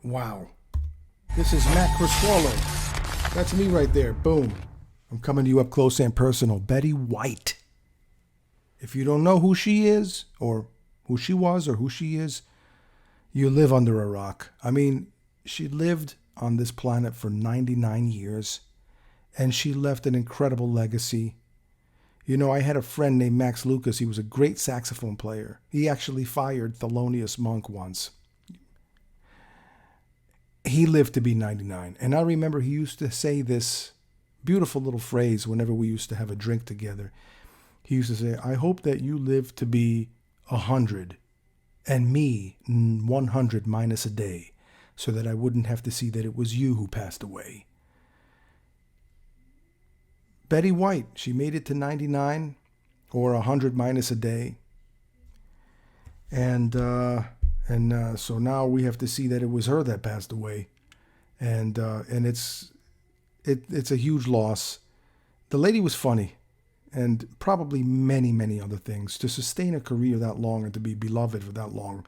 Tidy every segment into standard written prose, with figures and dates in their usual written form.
Wow. This is Matt Criscuolo. That's me right there. Boom. I'm coming to you up close and personal. Betty White. If you don't know who she is, or who she was, or who she is, you live under a rock. I mean, she lived on this planet for 99 years, and she left an incredible legacy. You know, I had a friend named Max Lucas. He was a great saxophone player. He actually fired Thelonious Monk once. He lived to be 99. And I remember he used to say this beautiful little phrase whenever we used to have a drink together. He used to say, I hope that you live to be 100 and me 100 minus a day, so that I wouldn't have to see that it was you who passed away. Betty White, she made it to 99 or 100 minus a day. And so now we have to see that it was her that passed away. And it's a huge loss. The lady was funny, and probably many, many other things. To sustain a career that long and to be beloved for that long,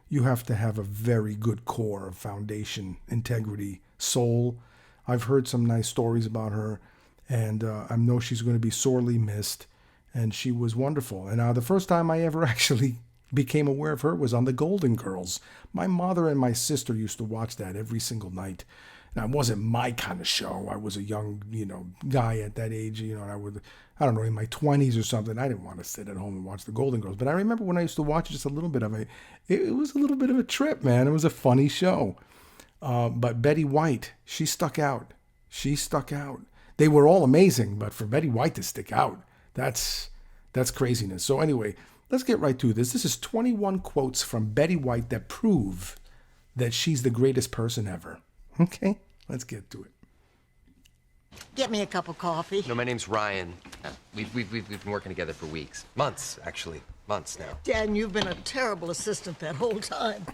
you have to have a very good core of foundation, integrity, soul. I've heard some nice stories about her, and I know she's going to be sorely missed, and she was wonderful. And the first time I ever actually became aware of her was on the Golden Girls. My mother and my sister used to watch that every single night. Now, it wasn't my kind of show. I was a young, guy at that age, and I don't know, in my 20s or something. I didn't want to sit at home and watch the Golden Girls. But I remember when I used to watch just a little bit of it, it was a little bit of a trip, man. It was a funny show. But Betty White, she stuck out. She stuck out. They were all amazing, but for Betty White to stick out, that's craziness. So anyway, let's get right to this. This is 21 quotes from Betty White that prove that she's the greatest person ever. Okay, let's get to it. Get me a cup of coffee. No, my name's Ryan. We've been working together for weeks. Months, actually. Months now. Dan, you've been a terrible assistant that whole time.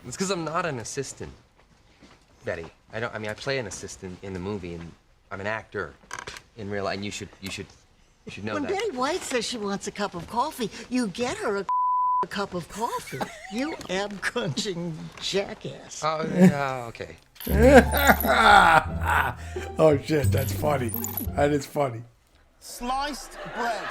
It's because I'm not an assistant, Betty. I play an assistant in the movie, and I'm an actor in real life, and you should know When that. Betty White says she wants a cup of coffee, you get her a cup of coffee. You ab-crunching jackass. Oh, yeah, okay. Oh, shit, that's funny. That is funny. Sliced bread.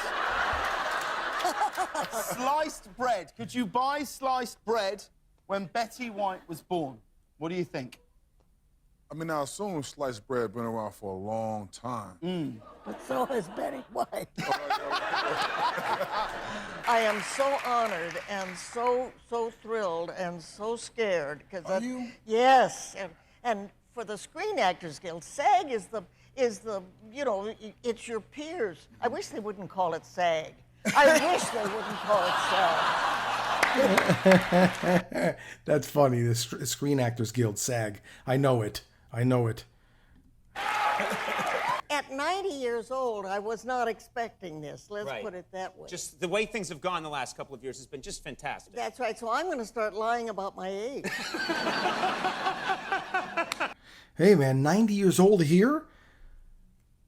Sliced bread. Could you buy sliced bread when Betty White was born? What do you think? I mean, I assume sliced bread been around for a long time. But so has Betty White. I am so honored and so thrilled and so scared because Are you? Yes, and for the Screen Actors Guild, SAG is the it's your peers. I wish they wouldn't call it SAG. I wish they wouldn't call it SAG. That's funny. The Screen Actors Guild, SAG. I know it. At 90 years old, I was not expecting this. Let's Right. put it that way. Just the way things have gone the last couple of years has been just fantastic. That's right. So I'm going to start lying about my age. Hey, man, 90 years old here?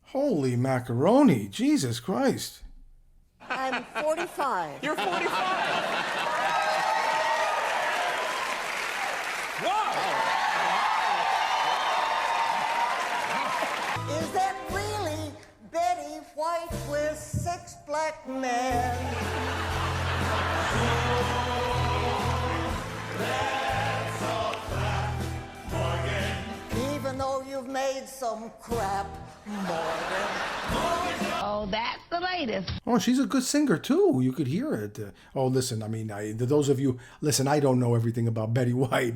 Holy macaroni. Jesus Christ. I'm 45. You're 45. Whoa! Is that really Betty White with 6 black men? Even though you've made some crap, Morgan. Oh, that's the latest. Oh, she's a good singer, too. You could hear it. Listen, those of you... Listen, I don't know everything about Betty White,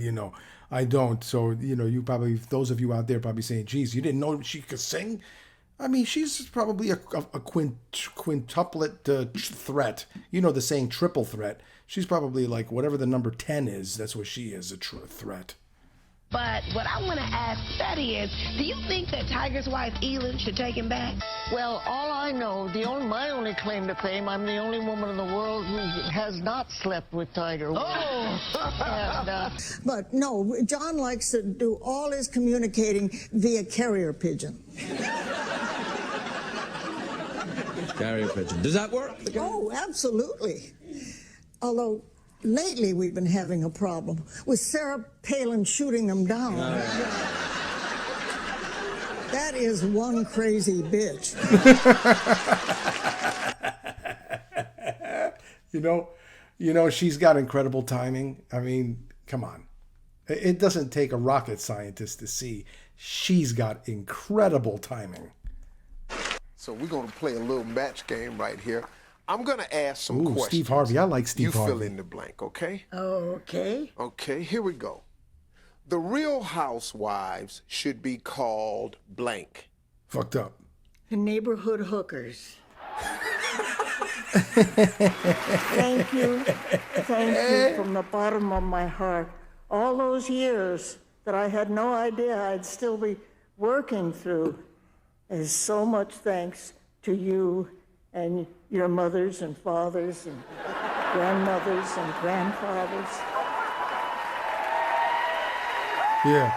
I don't. So, you probably... Those of you out there probably saying, geez, you didn't know she could sing? I mean, she's probably a quintuplet threat. You know the saying triple threat. She's probably like whatever the number 10 is. That's what she is, a threat. But what I want to ask Betty is, do you think that Tiger's wife, Elin, should take him back? Well, all I know, my only claim to fame, I'm the only woman in the world who has not slept with Tiger. Oh! But no, John likes to do all his communicating via carrier pigeon. Carrier pigeon. Does that work? Oh, absolutely. Although Lately, we've been having a problem with Sarah Palin shooting them down. That is one crazy bitch. You know, she's got incredible timing. I mean, come on. It doesn't take a rocket scientist to see she's got incredible timing. So we're going to play a little match game right here. I'm going to ask some questions. Steve Harvey. I like Steve Harvey. You fill in the blank, okay? Okay. Okay, here we go. The Real Housewives should be called blank. Fucked up. The neighborhood hookers. Thank you. Thank you from the bottom of my heart. All those years that I had no idea I'd still be working through is so much thanks to you and your mothers and fathers and grandmothers and grandfathers. Yeah,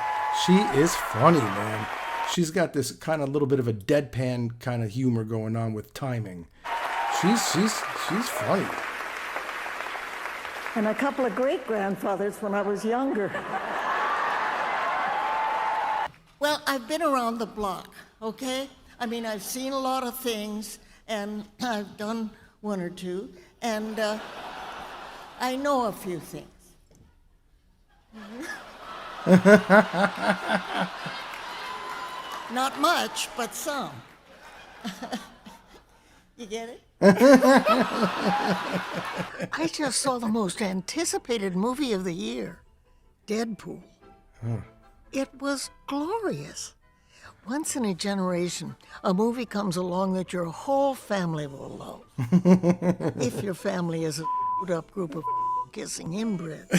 she is funny, man. She's got this kind of little bit of a deadpan kind of humor going on with timing. She's funny. And a couple of great-grandfathers when I was younger. Well, I've been around the block, okay? I mean, I've seen a lot of things, and I've done one or two, and I know a few things. Not much, but some. You get it? I just saw the most anticipated movie of the year, Deadpool. It was glorious. Once in a generation, a movie comes along that your whole family will love. If your family is a up group of kissing inbreds.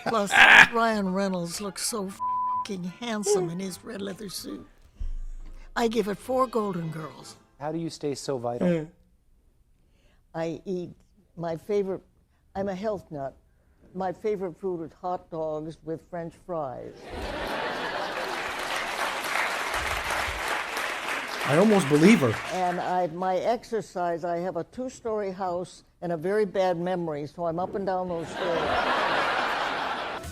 Plus, Ryan Reynolds looks so handsome in his red leather suit. I give it 4 Golden Girls. How do you stay so vital? I eat my favorite, I'm a health nut. My favorite food is hot dogs with French fries. I almost believe her. And my exercise, I have a 2-story house and a very bad memory, so I'm up and down those stairs.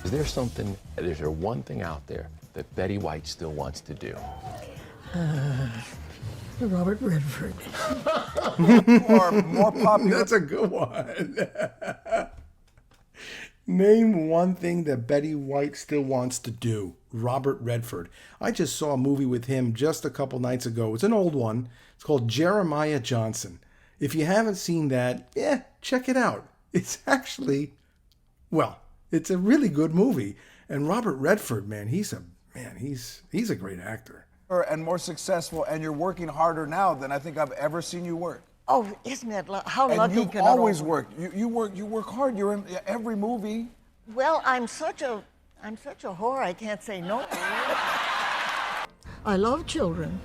Is there one thing out there that Betty White still wants to do? Robert Redford. Or more popular. That's a good one. Name one thing that Betty White still wants to do. Robert Redford. I just saw a movie with him just a couple nights ago. It's an old one. It's called Jeremiah Johnson. If you haven't seen that, check it out. It's actually, it's a really good movie. And Robert Redford, man, he's a great actor. And more successful, and you're working harder now than I think I've ever seen you work. Oh, isn't that how lucky you've can it always all- worked. You work hard. You're in every movie. Well, I'm such a whore, I can't say no. I love children.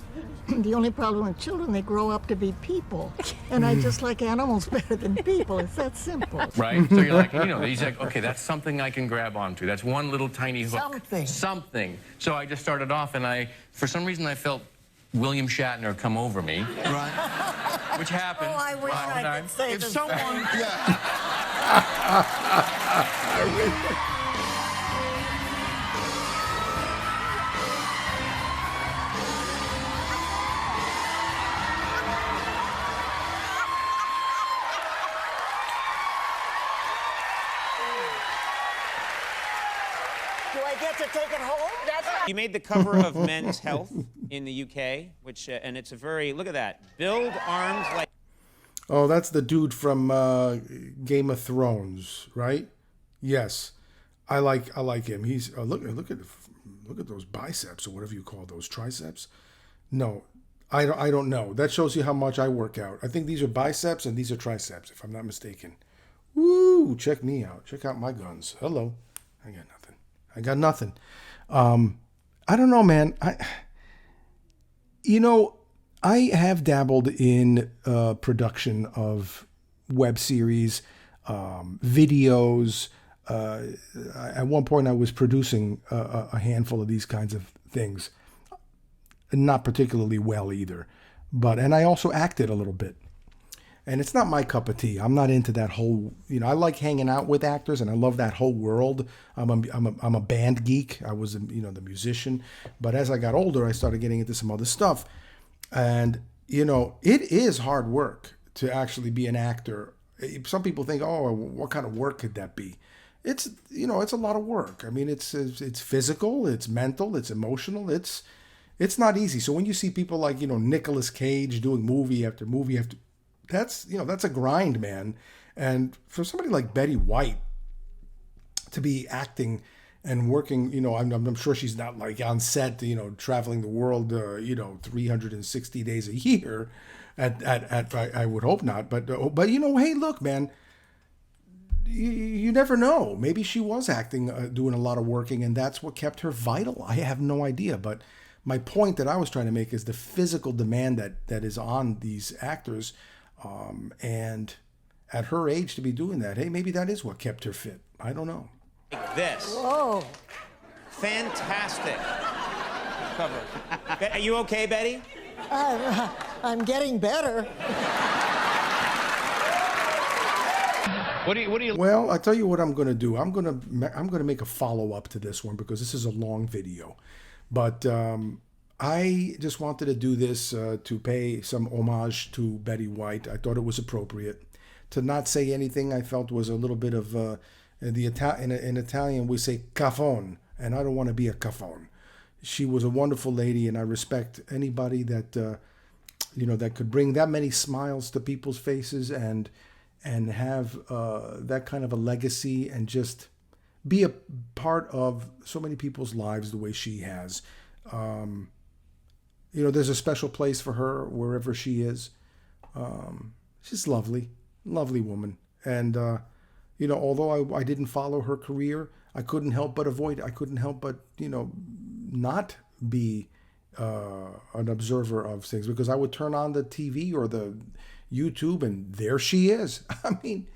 The only problem with children, they grow up to be people. And I just like animals better than people. It's that simple. Right? So you're like, he's like, okay, that's something I can grab onto. That's one little tiny hook. Something. So I just started off, and for some reason, I felt William Shatner come over me. Right. Which happened. Oh, I wish I could say If the someone, same. Do I get to take it home? You made the cover of Men's Health in the UK, which, and it's a very, look at that, build arms like. Oh, that's the dude from Game of Thrones, right? Yes, I like him. He's look at those biceps or whatever you call those, triceps. No, I don't know. That shows you how much I work out. I think these are biceps and these are triceps, if I'm not mistaken. Woo! Check me out. Check out my guns. Hello. I got nothing. I don't know, man. I have dabbled in production of web series, videos. At one point, I was producing a handful of these kinds of things. Not particularly well either. And I also acted a little bit. And it's not my cup of tea. I'm not into that whole, I like hanging out with actors and I love that whole world. I'm a band geek. I was, the musician. But as I got older, I started getting into some other stuff. And, it is hard work to actually be an actor. Some people think, oh, what kind of work could that be? It's, it's a lot of work. I mean, it's physical, it's mental, it's emotional. It's not easy. So when you see people like, Nicolas Cage doing movie after movie after, that's a grind, man. And for somebody like Betty White to be acting and working, I'm sure she's not like on set, traveling the world, 360 days a year. I would hope not, but hey, look, man, you never know. Maybe she was acting, doing a lot of working, and that's what kept her vital. I have no idea, but my point that I was trying to make is the physical demand that is on these actors. And at her age to be doing that, hey, maybe that is what kept her fit. I don't know. Like this. Whoa. Fantastic cover. Are you okay, Betty? I'm getting better. What do you? Well, I tell you what I'm going to do. I'm going to make a follow-up to this one because this is a long video. But I just wanted to do this to pay some homage to Betty White. I thought it was appropriate. To not say anything I felt was a little bit of in Italian we say cafone, and I don't want to be a cafone. She was a wonderful lady, and I respect anybody that that could bring that many smiles to people's faces and have that kind of a legacy and just be a part of so many people's lives the way she has. There's a special place for her wherever she is. She's lovely woman. And, although I didn't follow her career, I couldn't help but not be an observer of things because I would turn on the TV or the YouTube and there she is. I mean,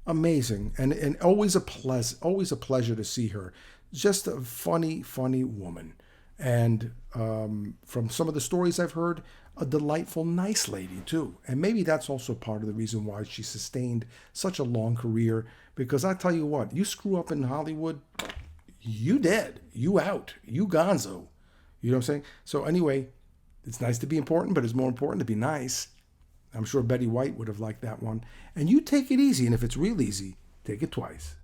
amazing. And always a pleasure to see her. Just a funny woman. And from some of the stories I've heard, a delightful, nice lady too. And maybe that's also part of the reason why she sustained such a long career. Because I tell you what, you screw up in Hollywood, you dead, you out, you gonzo. You know what I'm saying? So anyway, it's nice to be important, but it's more important to be nice. I'm sure Betty White would have liked that one. And you take it easy, and if it's real easy, take it twice.